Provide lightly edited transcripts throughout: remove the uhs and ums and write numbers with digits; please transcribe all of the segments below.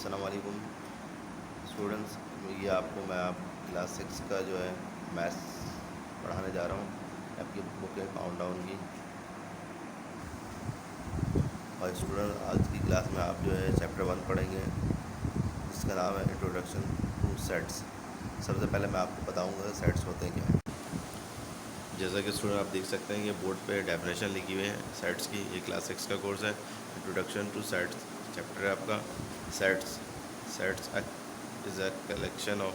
अस्सलाम वालेकुम स्टूडेंट्स। ये आपको मैं आप क्लास 6 का जो है मैथ्स पढ़ाने जा रहा हूँ। आपकी बुक है काउंटडाउन की। और स्टूडेंट, आज की क्लास में आप जो है चैप्टर 1 पढ़ेंगे, जिसका नाम है इंट्रोडक्शन टू सेट्स। सबसे पहले मैं आपको बताऊँगा सेट्स होते हैं क्या हैं। जैसा कि स्टूडेंट आप देख सकते हैं, ये बोर्ड पे डेफिनेशन लिखी हुई है सेट्स की। ये क्लास 6 का कोर्स है। इंट्रोडक्शन टू सेट्स चैप्टर है आपका। Sets sets is a collection of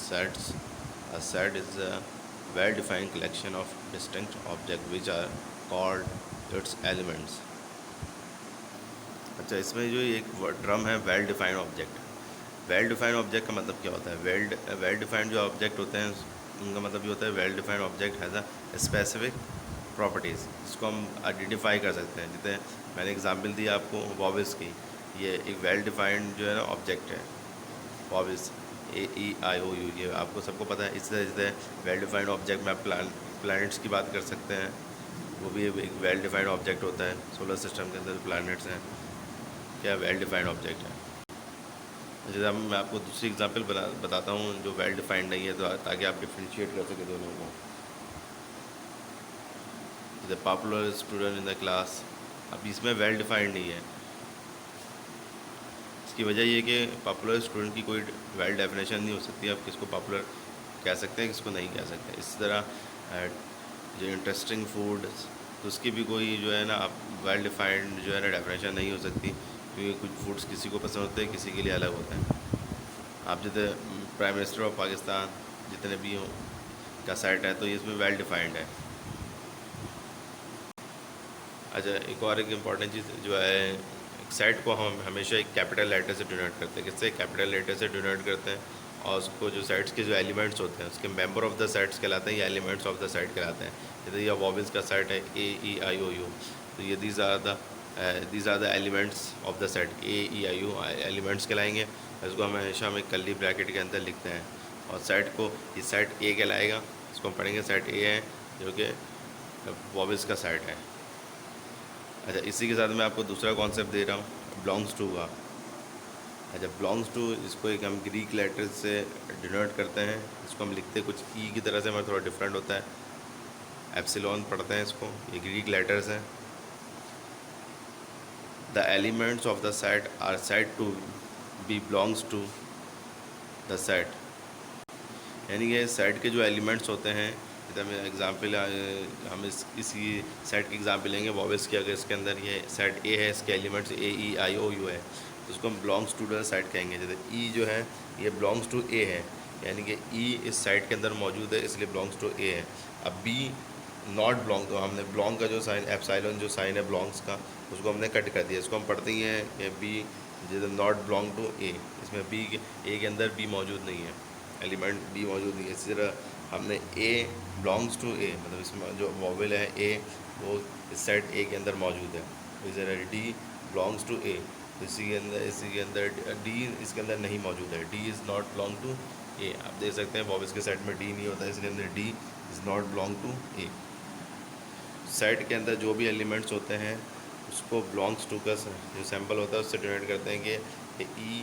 sets. A set is a well-defined collection of distinct objects which are called its elements. अच्छा, इसमें जो एक टर्म है well defined object. Well defined object का मतलब क्या होता है? वेल डिफाइंड जो ऑब्जेक्ट होते हैं उनका मतलब ये होता है well defined object has a specific properties, जिसको हम आइडेंटिफाई कर सकते हैं। जैसे मैंने एग्जांपल दिया आपको वॉवेल्स की। ये एक वेल डिफाइंड जो है ना ऑब्जेक्ट है, वॉवेल्स AEIOU। ये आपको सबको पता है। इस तरह से वेल डिफाइंड ऑब्जेक्ट में आप प्लैनेट्स की बात कर सकते हैं, वो भी एक वेल डिफाइंड ऑब्जेक्ट होता है। सोलर सिस्टम के अंदर प्लैनेट्स हैं, क्या वेल डिफाइंड ऑब्जेक्ट है। जैसे अब मैं आपको दूसरी एग्जांपल बताता हूँ जो वेल डिफाइंड नहीं है, तो ताकि आप डिफ्रेंशिएट कर सकें दोनों को। जैसे popular student in the class, अब इसमें वेल डिफाइंड नहीं है। इसकी वजह ये कि पॉपुलर स्टूडेंट की कोई वेल डेफिनेशन नहीं हो सकती। आप किसको पॉपुलर कह सकते हैं, किसको नहीं कह सकते। इस तरह जो इंटरेस्टिंग फूड, तो उसकी भी कोई जो है ना आप वेल डिफाइंड जो है ना डेफिनेशन नहीं हो सकती, क्योंकि कुछ फूड्स किसी को पसंद होते हैं, किसी के लिए अलग होते हैं। आप जैसे प्राइम मिनिस्टर ऑफ पाकिस्तान जितने भी हों का सेट है, तो ये इसमें वेल डिफाइंड है। अच्छा, एक और एक इम्पॉर्टेंट चीज़ जो है, सेट को हम हमेशा एक कैपिटल लेटर से डिनोट करते हैं। किससे? कैपिटल लेटर से डिनोट करते हैं। और उसको जो सेट्स के जो एलिमेंट्स होते हैं उसके मेंबर ऑफ द सेट्स कहलाते हैं या एलिमेंट्स ऑफ द सेट कहलाते हैं। जैसे ये वॉवेल्स का सेट है AEIOU, तो ये these are the elements of the set. AEIU elements कहलाएंगे। इसको हम हमेशा हम एक कर्ली ब्रैकेट के अंदर लिखते हैं। और सेट को ये सेट A कहलाएगा। इसको हम पढ़ेंगे सेट A है, जो कि वॉवेल्स का सेट है। अच्छा, इसी के साथ मैं आपको दूसरा कॉन्सेप्ट दे रहा हूँ बिलोंग्स टू का। अच्छा, बिलोंग्स टू, इसको एक हम ग्रीक लेटर से डिनोट करते हैं। इसको हम लिखते हैं कुछ ई की तरह से, हमारा थोड़ा डिफरेंट होता है। एप्सिलॉन पढ़ते हैं इसको, ये ग्रीक लेटर्स हैं। The elements of the set are said to be belongs to the set. यानी कि सेट के जो एलिमेंट्स होते हैं, जैसे हमें एग्जाम्पल हम इसी सेट की एग्जाम्पल लेंगे वॉवेल्स की। अगर इसके अंदर ये सेट A है, इसके एलिमेंट्स AEIOU है, तो उसको हम बिलोंग्स टू द सेट कहेंगे। जैसे E जो है ये बिलोंग्स टू A है, यानी कि E इस सेट के अंदर मौजूद है, इसलिए बिलोंग्स टू A है। अब B नॉट बिलोंग, तो हमने बिलोंग का जो साइन एप्सिलॉन जो साइन है बिलोंग्स का, उसको हमने कट कर दिया। इसको हम पढ़ते ही हैं कि B जैसे नॉट बिलोंग टू A। इसमें A के अंदर B मौजूद नहीं है, एलिमेंट B मौजूद नहीं है। इसी तरह हमने A बिलोंग्स टू A, मतलब इसमें जो वॉवेल है A, वो इस सेट A के अंदर मौजूद है। इसी तरह D बिलोंग्स टू A, इसी के अंदर D इसके अंदर नहीं मौजूद है। D is not belong to A। आप देख सकते हैं वॉवेल्स के सेट में D नहीं होता, इसके अंदर D is not belong to A। Set के अंदर जो भी एलिमेंट्स होते हैं उसको बिलोंग्स टू का जो सैम्पल होता है उससे डिनोट करते हैं कि E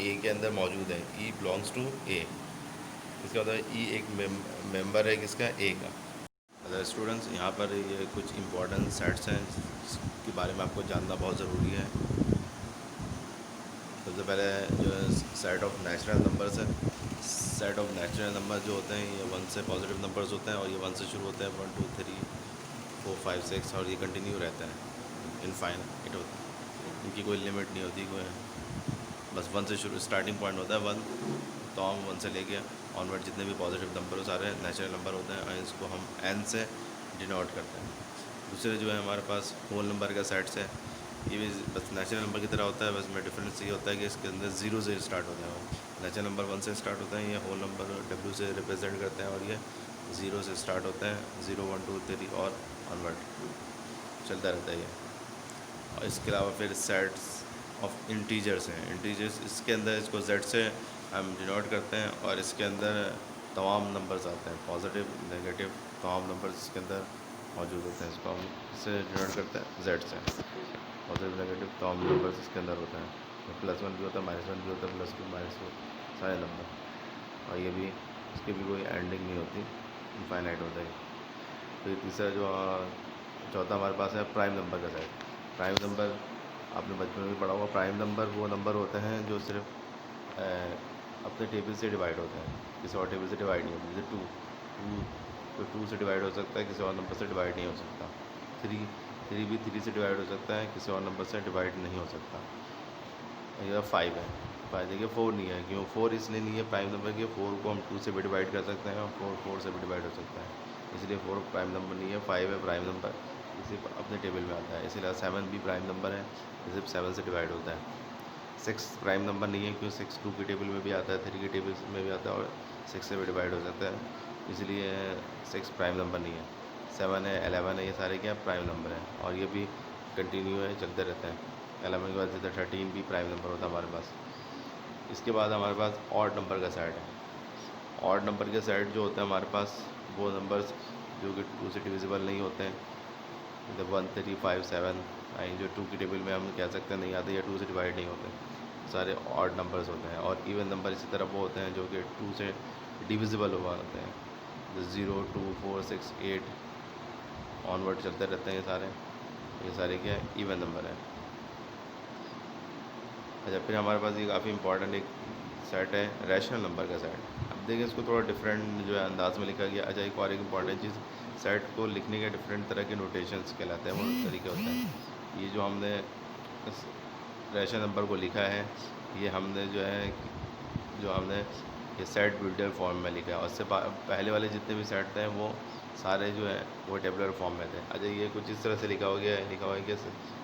A के अंदर मौजूद है, E बिलोंग्स टू A। इसका मतलब E एक मेंबर है किसका? A का। अगर स्टूडेंट्स, यहाँ पर ये कुछ इम्पोर्टेंट सेट्स हैं जिसके बारे में आपको जानना बहुत ज़रूरी है। सबसे पहले जो है सेट ऑफ नेचुरल नंबर्स है। सेट ऑफ नेचुरल नंबर जो होते हैं ये 1 से पॉजिटिव नंबर्स होते हैं, और ये 1 से शुरू होते हैं, 1 2 3 4 5 6, और ये कंटिन्यू रहता है, इनफाइनाइट होता है, इनकी कोई लिमिट नहीं होती। कोई बस 1 से शुरू स्टार्टिंग पॉइंट होता है 1, तो हम 1 से लेके ऑनवर्ड जितने भी पॉजिटिव नंबर सारे नेचुरल नंबर होते हैं, और इसको हम n से डिनोट करते हैं। दूसरे जो है हमारे पास होल नंबर का सेट्स है। ये भी बस नेचुरल नंबर की तरह होता है, बस में डिफरेंस ये होता है कि इसके अंदर 0 से स्टार्ट होता है। वो नेचुरल नंबर 1 से स्टार्ट होता है, ये होल नंबर W से रिप्रेजेंट करते हैं, और ये 0 से स्टार्ट होता है, 0 1 2 3 और ऑनवर्ड चलता रहता है ये। और इसके अलावा फिर सेट्स ऑफ इंटीजर्स हैं। इंटीजर्स इसके अंदर इसको Z से हम डिनोट करते हैं, और इसके अंदर तमाम नंबर्स आते हैं, पॉजिटिव नेगेटिव तमाम नंबर्स इसके अंदर मौजूद होते हैं। इसको हम इससे डिनोट करते हैं Z से। पॉजिटिव नेगेटिव तमाम नंबर्स इसके अंदर होते हैं। तो +1 भी होता है, -1 भी होता है, +2 -2 सारे नंबर। और ये भी इसकी भी कोई एंडिंग नहीं होती, इनफाइनाइट होता है। फिर तीसरा जो चौथा हमारे पास है प्राइम नंबर का सेट। प्राइम नंबर आपने बचपन में भी पढ़ा होगा। प्राइम नंबर वो नंबर होते हैं जो सिर्फ अपने टेबल से डिवाइड होते हैं, किसी और टेबल से डिवाइड नहीं होते। जैसे टू तो 2 से डिवाइड हो सकता है, किसी और नंबर से डिवाइड नहीं हो सकता। 3 भी 3 से डिवाइड हो सकता है, किसी और नंबर से डिवाइड नहीं हो सकता। या 5 है, 5 देखिए 4 नहीं है, क्यों 4 इसलिए नहीं है प्राइम नंबर की, 4 को हम 2 से भी डिवाइड कर सकते हैं और 4 से भी डिवाइड हो सकता है, इसलिए 4 प्राइम नंबर नहीं है। 5 है प्राइम नंबर, इसी अपने टेबल में आता है। इसीलिए 7 भी प्राइम नंबर है, सिर्फ 7 से डिवाइड होता है। 6 प्राइम नंबर नहीं है, क्यों 6 2 की टेबल में भी आता है, 3 की टेबल में भी आता है और 6 से भी डिवाइड हो सकता है, इसलिए 6 प्राइम नंबर नहीं है। 7 है, 11 है, ये सारे क्या प्राइम नंबर हैं और ये भी कंटिन्यू है, चलते रहते हैं। 11 के बाद जैसे 13 भी प्राइम नंबर होता है हमारे पास। इसके बाद हमारे पास ऑड नंबर का सेट है। ऑड नंबर के सेट जो होते हैं हमारे पास, वो नंबर्स जो कि 2 से डिविजिबल नहीं होते हैं, जैसे 1 3 5 7 9, जो 2 की टेबल में हम कह सकते हैं नहीं आते या 2 से डिवाइड नहीं होते, सारे ऑड नंबर्स होते हैं। और इवन नंबर इसी तरह वो होते हैं जो कि 2 से डिविजिबल हुआ होते हैं, जैसे 0 2 4 6 8 ऑनवर्ड चलते रहते हैं। ये सारे क्या है, इवन नंबर है। अच्छा, फिर हमारे पास ये काफ़ी इंपॉर्टेंट एक सेट है, रैशनल नंबर का सेट। अब देखिए इसको थोड़ा डिफरेंट जो है अंदाज में लिखा गया। अच्छा, एक और एक इम्पॉर्टेंट चीज़, सेट को लिखने के डिफरेंट तरह के नोटेशंस कहलाते हैं, वो तरीके होते हैं। ये जो हमने इस रैशनल नंबर को लिखा है, ये हमने जो हमने ये सेट बिल्डर फॉर्म में लिखा है, और इससे पहले वाले जितने भी सेट थे वो सारे जो है वो टेबुलर फॉर्म में थे। अच्छा, ये कुछ इस तरह से लिखा हो गया है, लिखा हुआ है कि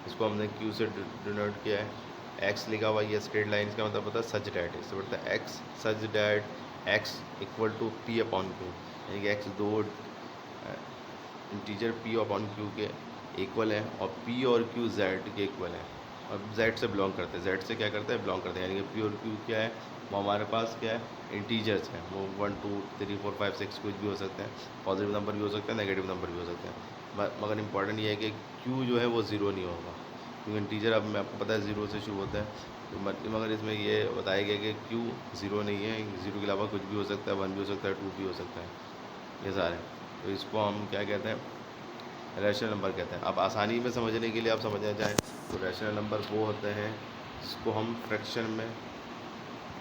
इसको हमने क्यू से डिनोट किया है। एक्स लिखा हुआ है, ये स्ट्रेट लाइन का मतलब होता है सच डैट, इससे बढ़ता है x such that x equal to P upon Q, यानी कि एक्स दो इंटीजर पी अपॉन क्यू के इक्वल है और पी और क्यू जेड के इक्वल है, और जेड से बिलोंग करते हैं। जेड से क्या करते हैं, बिलोंग करते हैं, यानी कि पी और क्यू क्या है, वो हमारे पास क्या है, इंटीजर्स हैं। वो 1 2 3 4 5 6 कुछ भी हो सकते हैं, पॉजिटिव नंबर भी हो सकते हैं, नेगेटिव नंबर भी हो सकते हैं। मगर इंपॉर्टेंट ये है कि क्यू जो है वो ज़ीरो नहीं होगा, क्योंकि इंटीजर अब मैं आपको पता है ज़ीरो से शुरू होता है। तो मगर इसमें ये बताया गया कि क्यू ज़ीरो नहीं है, ज़ीरो के अलावा कुछ भी हो सकता है, 1 भी हो सकता है, 2 भी हो सकता है, ये सारे। तो इसको हम क्या कहते हैं, रैशनल नंबर कहते हैं। अब आसानी में समझने के लिए आप समझना चाहें तो रैशनल नंबर वो होते हैं जिसको हम फ्रैक्शन में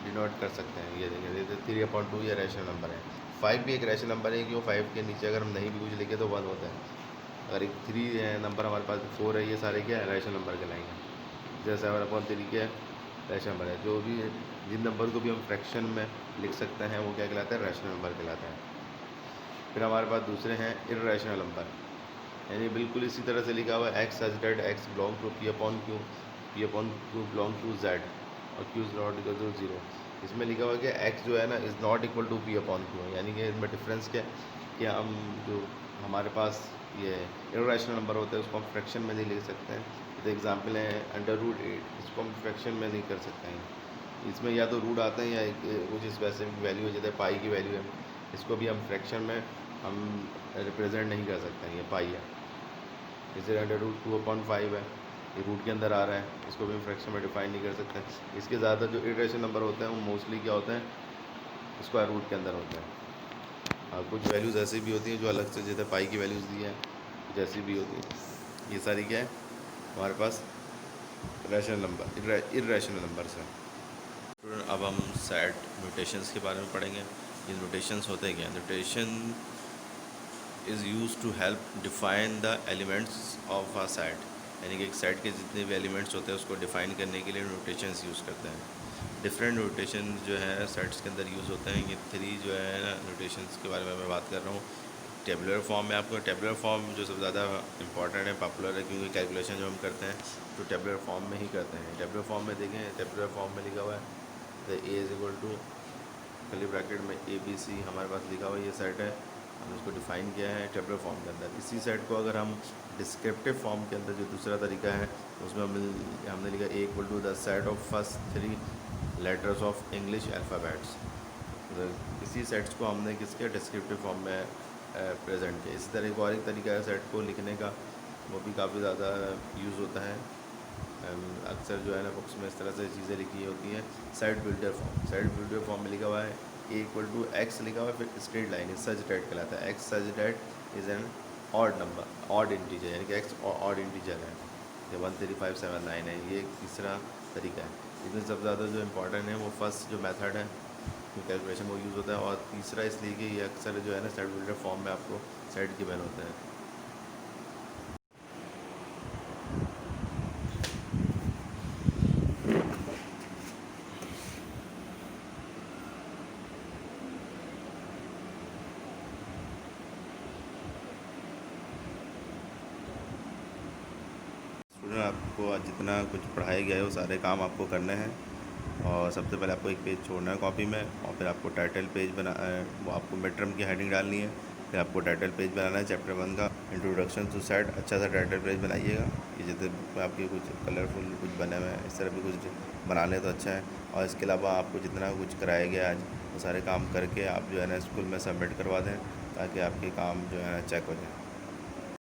डिनोट कर सकते हैं। ये देखें, जैसे 3/2 ये रैशनल नंबर है। 5 भी एक रैशनल नंबर है, क्यों 5 के नीचे अगर हम नहीं भी कुछ लिखे तो 1 होता है। अगर एक 3 है नंबर हमारे पास, 4 है, ये सारे क्या है, रैशनल नंबर कहलाएंगे। जैसे 7/3 के रैशनल नंबर है। जो भी जिन नंबर को भी हम फ्रैक्शन में लिख सकते हैं वो क्या कहलाता है, रैशनल नंबर कहलाता है। फिर हमारे पास दूसरे हैं इर्रेशनल नंबर, यानी बिल्कुल इसी तरह से लिखा हुआ है x such that x belong to P upon Q belong to Z और Q is not equal to 0। इसमें लिखा हुआ है कि एक्स जो है ना is not equal to P upon Q, यानी कि इसमें डिफरेंस क्या है कि हम जो हमारे पास ये इर्रेशनल नंबर होते हैं उसको हम फ्रैक्शन में नहीं लिख सकते हैं। तो एग्जाम्पल है √8, इसको हम फ्रैक्शन में नहीं कर सकते हैं। इसमें या तो रूट आते हैं या कुछ स्पेसिफिक वैल्यू, जैसे पाई की वैल्यू है, इसको भी हम फ्रैक्शन में हम रिप्रेजेंट नहीं कर सकते हैं। ये पाई है, जैसे √2/5 है, ये रूट के अंदर आ रहा है, इसको भी हम फ्रैक्शन में डिफाइन नहीं कर सकते हैं। इसके ज़्यादातर जो इटरेशन नंबर होते हैं वो मोस्टली क्या होते हैं, स्क्वायर रूट के अंदर होते हैं। और कुछ वैल्यूज़ ऐसी भी होती हैं जो अलग से, जैसे पाई की वैल्यूज़ दी है जैसी भी होती है। ये सारी क्या है हमारे पास रैशनल नंबर, इर्रेशनल नंबर्स हैं। अब हम सेट नोटेशंस के बारे में पढ़ेंगे। ये नोटेशंस होते हैं क्या, notation is use to help define the elements of a set, यानी कि एक सेट के जितने भी एलिमेंट्स होते हैं उसको डिफ़ाइन करने के लिए नोटेशंस यूज़ करते हैं। डिफरेंट नोटेशन जो है सेट्स के अंदर यूज़ होते हैं। ये 3 जो है ना नोटेशंस के बारे में मैं बात कर रहा हूँ। टेबुलर फॉर्म में, आपको टेबुलर फॉर्म जो सबसे ज़्यादा इंपॉर्टेंट है, पॉपुलर है, क्योंकि कैलकुलेशन जो हम करते हैं तो टेबुलर फॉर्म में ही करते हैं। टेबुलर फॉर्म में देखें, टेबुलर फॉर्म में लिखा हुआ है the A is equal to curly bracket में ABC हमारे पास लिखा हुआ ये सेट है, हमने उसको डिफ़ाइन किया है टेबुलर फॉर्म के अंदर। इसी सेट को अगर हम डिस्क्रिप्टिव फॉर्म के अंदर जो दूसरा तरीका है उसमें हमने लिखा A equal to the set of first 3 letters of English alphabets. इसी सेट्स को हमने किसके डिस्क्रिप्टिव फॉर्म में प्रेजेंट किया। इसी तरह और एक तरीका है सेट को लिखने का, वो भी काफ़ी ज़्यादा यूज़ होता है, अक्सर जो है ना बुक्स में इस तरह से चीज़ें लिखी होती हैं। Set builder form, set builder form में लिखा हुआ है ए इक्वल टू एक्स लिखा हुआ है, फिर स्ट्रेट लाइन सच डेट कहलाता है। X such that is an odd number, odd integer, यानी कि एक्स ऑड इंटीजर है। ये 13579 है। ये तीसरा तरीका है। इसमें सबसे ज़्यादा जो इम्पोर्टेंट है वो फर्स्ट जो मेथड है कैलकुलेशन वो यूज़ होता है, और तीसरा इसलिए कि ये अक्सर जो है ना सेट बिल्डर फॉर्म में आपको सेट गिवन होते हैं। स्टूडेंट, आपको आज जितना कुछ पढ़ाया गया है वो सारे काम आपको करने हैं। और सबसे पहले आपको एक पेज छोड़ना है कॉपी में, और फिर आपको टाइटल पेज वो आपको मिड टर्म की हेडिंग डालनी है। फिर आपको टाइटल पेज बनाना है चैप्टर 1 का, इंट्रोडक्शन टू सेट। अच्छा सा टाइटल पेज बनाइएगा। ये जितने बुक में आपके कुछ कलरफुल कुछ बने हुए हैं, इस तरह भी कुछ बना लें तो अच्छा है। और इसके अलावा आपको जितना कुछ कराया गया आज वो सारे काम करके आप जो है ना स्कूल में सबमिट करवा दें, ताकि आपके काम जो है ना चेक हो जाए।